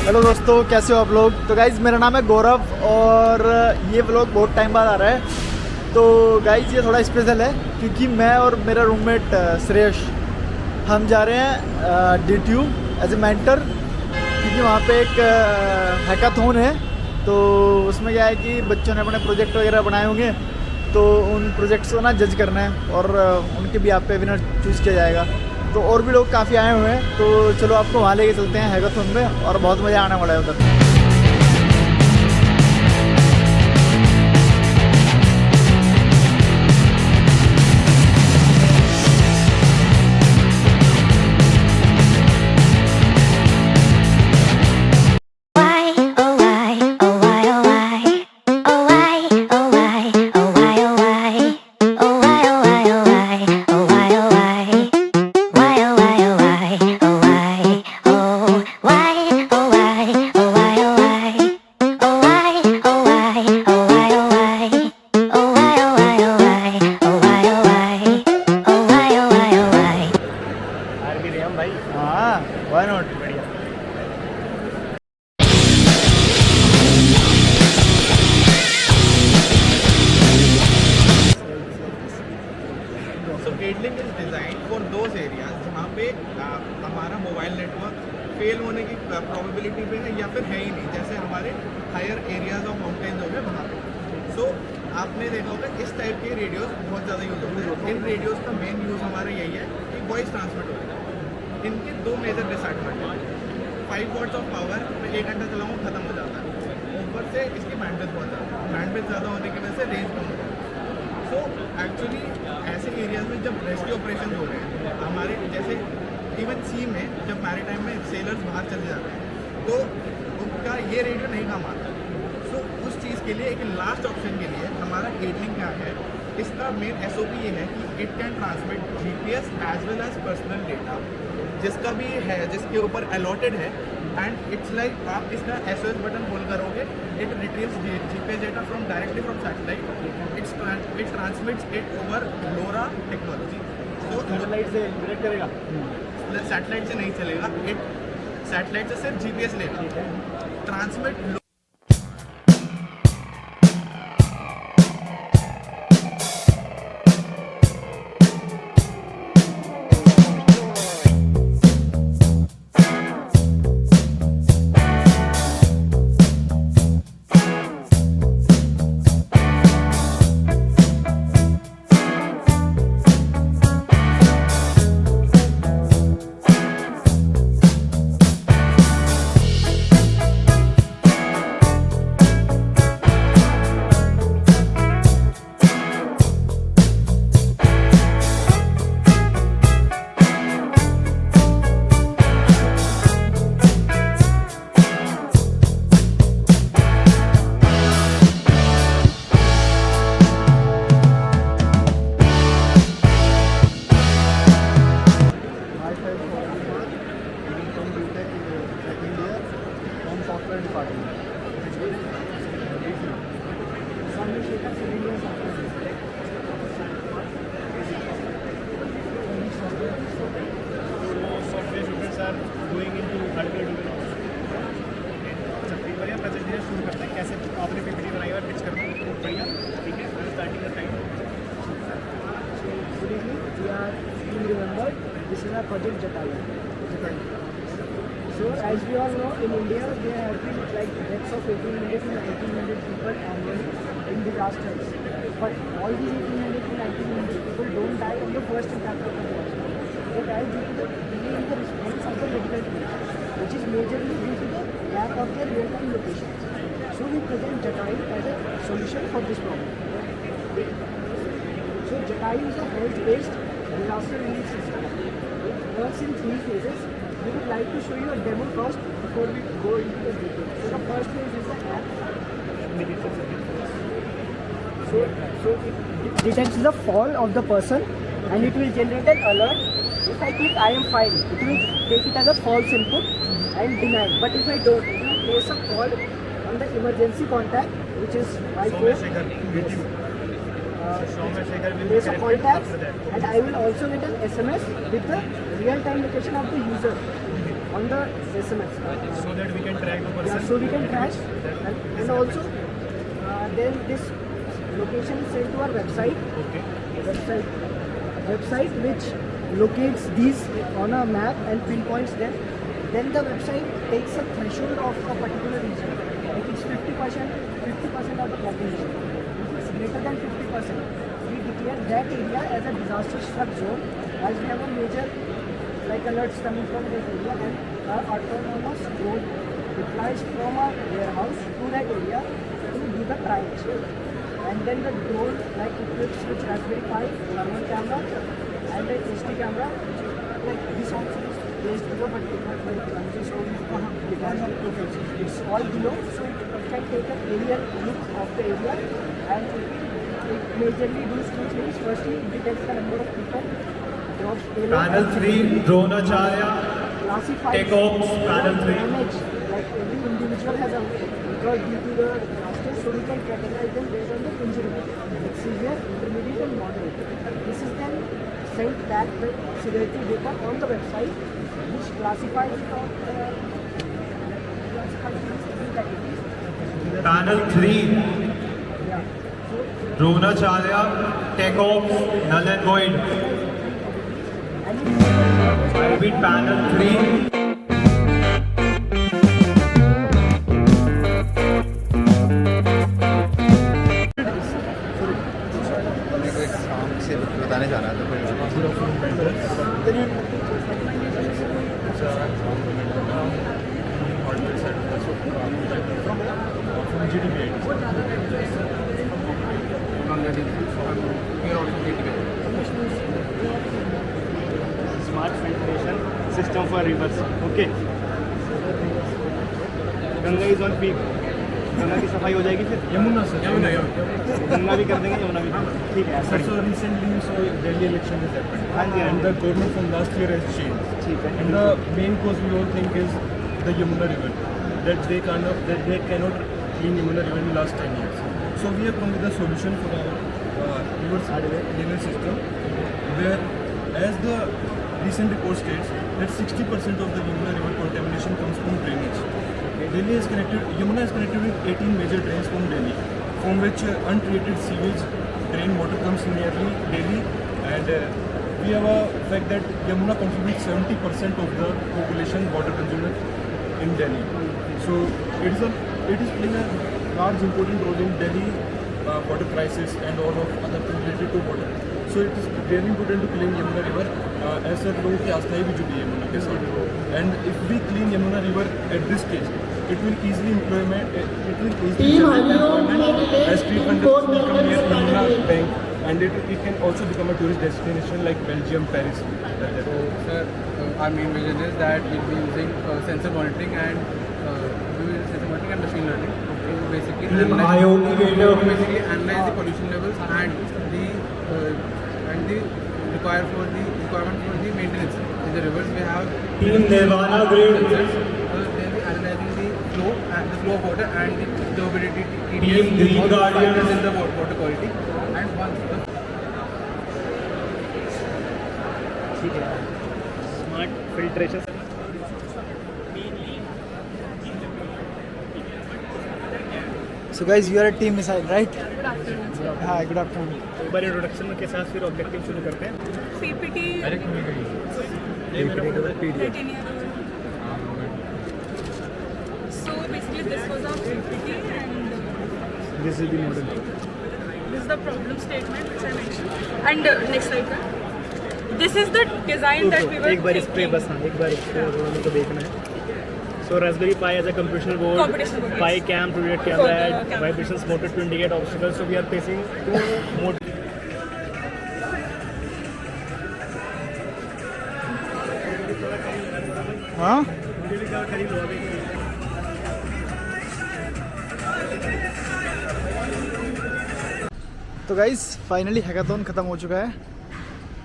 Hello दोस्तों, कैसे हो आप लोग। तो गाइज़ मेरा नाम है गौरव और ये व्लॉग बहुत टाइम बाद आ रहा है। तो गाइज़ ये थोड़ा स्पेशल है क्योंकि मैं और मेरा रूममेट श्रेयश हम जा रहे हैं DTU एज ए मेंटर, क्योंकि वहाँ पे एक हैकाथॉन है। तो उसमें क्या है कि बच्चों ने अपने प्रोजेक्ट वगैरह बनाए होंगे, तो उन प्रोजेक्ट्स को ना जज करना है और उनके भी आप पे विनर चूज़ किया जाएगा। तो और भी लोग काफ़ी आए हुए हैं, तो चलो आपको वहाँ लेके चलते हैं हैकाथॉन में, और बहुत मज़ा आने वाला है उधर। हाँ, व्हाई नॉट। बढ़िया। So Gatlink is designed for those areas जहाँ पे हमारा मोबाइल नेटवर्क फेल होने की प्रोबेबिलिटी पे है या फिर है ही नहीं, जैसे हमारे हायर एरियाज ऑफ माउंटेन्स हो गए वहाँ पे। सो आपने देखा होगा इस टाइप के रेडियोस बहुत ज़्यादा यूज़ होते हैं। इन रेडियोस का मेन यूज़ हमारा यही है कि वॉइस ट्रांसमिट हो रहा है। इनके दो major disadvantage, 5 watts of power मैं 1 घंटा चलाऊँ खत्म हो जाता है, ऊपर से इसकी बैंडविड्थ बहुत ज़्यादा, बैंडविड्थ ज़्यादा होने की वजह से रेंज कम हो जाता है। सो एक्चुअली ऐसे एरियाज में जब रेस्क्यू ऑपरेशन हो रहे हैं हमारे, जैसे इवन सी में जब मैरीटाइम में सेलर्स बाहर चले जाते हैं तो उनका ये रेडियो नहीं काम आता। सो उस चीज़ के लिए एक लास्ट ऑप्शन के लिए हमारा गेटलिंक क्या है, इसका मेन SOP ये है कि it can transmit GPS as well as personal data, जिसका भी है, जिसके ऊपर अलॉटेड है। एंड इट्स लाइक आप इसका SOS बटन होल्ड करोगे, it retrieves GPS data from directly from satellite, it transmits it over LoRa technology. तो सैटेलाइट से इंटरेक्ट करेगा, सैटेलाइट से नहीं चलेगा, इट सैटेलाइट से सिर्फ GPS लेगा, ट्रांसमिट। कैसे आपने PPT बनाई और पिच करना बढ़िया, ठीक है। स्टार्टिंग का time. Good evening. We are being remembered. This is our project Jatayu. So as we all know, in India there have been like deaths of 1800 to 1900 people annually in disasters. But all these 1800 to 1900 people don't die on the first impact of the disaster. They die due to the delay in the response of the medical team, which is majorly due to the lack of their real-time locations. So we present Jatayu as a solution for this problem. So Jatayu is a health-based disaster relief system. It works in 3 phases. We would like to show you a demo first before we go into the details. So the first phase is the app. So it detects the fall of the person and it will generate an alert. If I click I am fine, it will take it as a false input and deny. But if I don't, it will place a call on the emergency contact, which is my phone. place of contacts, and I will also get an SMS with the real-time location of the user on the SMS. So that we can track the person. Yeah, so we can track, and also then this location is sent to our website. Okay. Website which locates these on a map and pinpoints them. Then the website takes a threshold of a particular region. Like it's 50% of the population. If it's greater than 50%, we declare that area as a disaster struck zone, as we have a major like alerts coming from that area, and our autonomous drone deploys from our warehouse to that area to do the triage. And then the drone like equips with Raspberry Pi, thermal camera, and an HD camera. Like this also is placed below, but it has like lenses, so it has it's all below, so it can take an aerial look of the area, and it majorly does two things. Firstly, it detects the number of people, drops payload, Panel 3, Dronacharya, classifies take off, panel 3. damage. Like every individual has a because due to the disaster, so we can categorize them based on the injury, like severe, intermediate, and moderate. This is then sent back with severity data on the website, which classifies it on classifies these three categories. Panel 3, Yeah. So Dronacharya, take off, null and void. and I repeat, panel 3. बताने जा रहा था Smart filtration system for rivers. Okay. Ganga is on peak. Ganga की सफाई हो जाएगी फिर. Yamuna sir Yamuna Ganga भी कर देंगे, यमुना भी. ठीक है. Sir so recently so Delhi election has happened हाँ जी, हाँ and ji. the government from last year has changed ठीक है. and the main cause we all think is the Yamuna river that they cannot clean Yamuna river in the last 10 years. So we have come with a solution for our river system where as the recent report states that 60% of the Yamuna river contamination comes from drainage. Yamuna is connected with 18 major drains from Delhi, from which untreated sewage drain water comes nearly daily, and we have a fact that Yamuna contributes 70% of the population water consumer in Delhi. So it is playing a large important role in Delhi water crisis and all of other things related to water. So it is very important to clean Yamuna river. As sir लोगों की आस्था भी जुड़ी है यमुना के साथ. And if we clean Yamuna river at this stage, it will easily employment. It will easily employment as street vendors will come near Yamuna bank, and it can also become a tourist destination like Belgium, Paris. Sir, our main vision is that we'll be using sensor monitoring and machine learning to basically analyze the pollution levels and the requirement for the maintenance. In the rivers we have Team Nirvana Grid, sensors. They'll be analyzing the flow of water and the turbidity, Team Green Guardian. factors in the water quality. And once the ठीक है. Smart filtration. So guys, you are a team missile, right? Hi, good afternoon. एक बार introduction के साथ फिर objective शुरू करते हैं. PPT. 13 year old. So basically this was our PPT and this is the model. this is the problem statement which I mentioned. And next slide. This is the design that we were एक बार इस पे thinking. बस हाँ, एक बार इस पे हम लोग को देखना है. So Raspberry Pi as a computational board, Computational board, Pi yes. cam to detect For camera, the add camera. vibrations motor to indicate obstacles. So we are facing two mode. हाँ. तो गाइस फाइनली हैकाथॉन ख़त्म हो चुका है.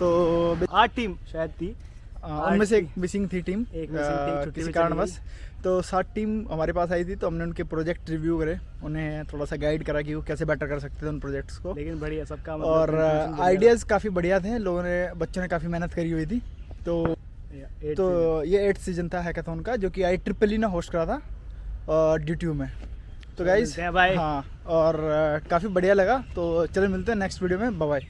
तो 8 team शायद थी. उनमें से एक मिसिंग थी टीम, एक missing थी, छुट्टी किसी पे चली कारणवश। तो 7 टीम हमारे पास आई थी, तो हमने उनके प्रोजेक्ट रिव्यू करे, उन्हें थोड़ा सा गाइड करा कि वो कैसे बेटर कर सकते थे उन प्रोजेक्ट्स को। लेकिन बढ़िया सबका मतलब और contribution बढ़िया आइडियाज़ काफ़ी बढ़िया थे, लोगों ने, बच्चों ने काफ़ी मेहनत करी हुई थी। तो था। Eight तो season। ये 8th सीजन था हैकाथॉन का, जो कि IEEE ने होस्ट करा था ड्यूट्यू में। तो गाइज मिलते हैं, bye। हाँ, और काफ़ी बढ़िया लगा। तो चलो मिलते हैं नेक्स्ट वीडियो में, बाय बाय।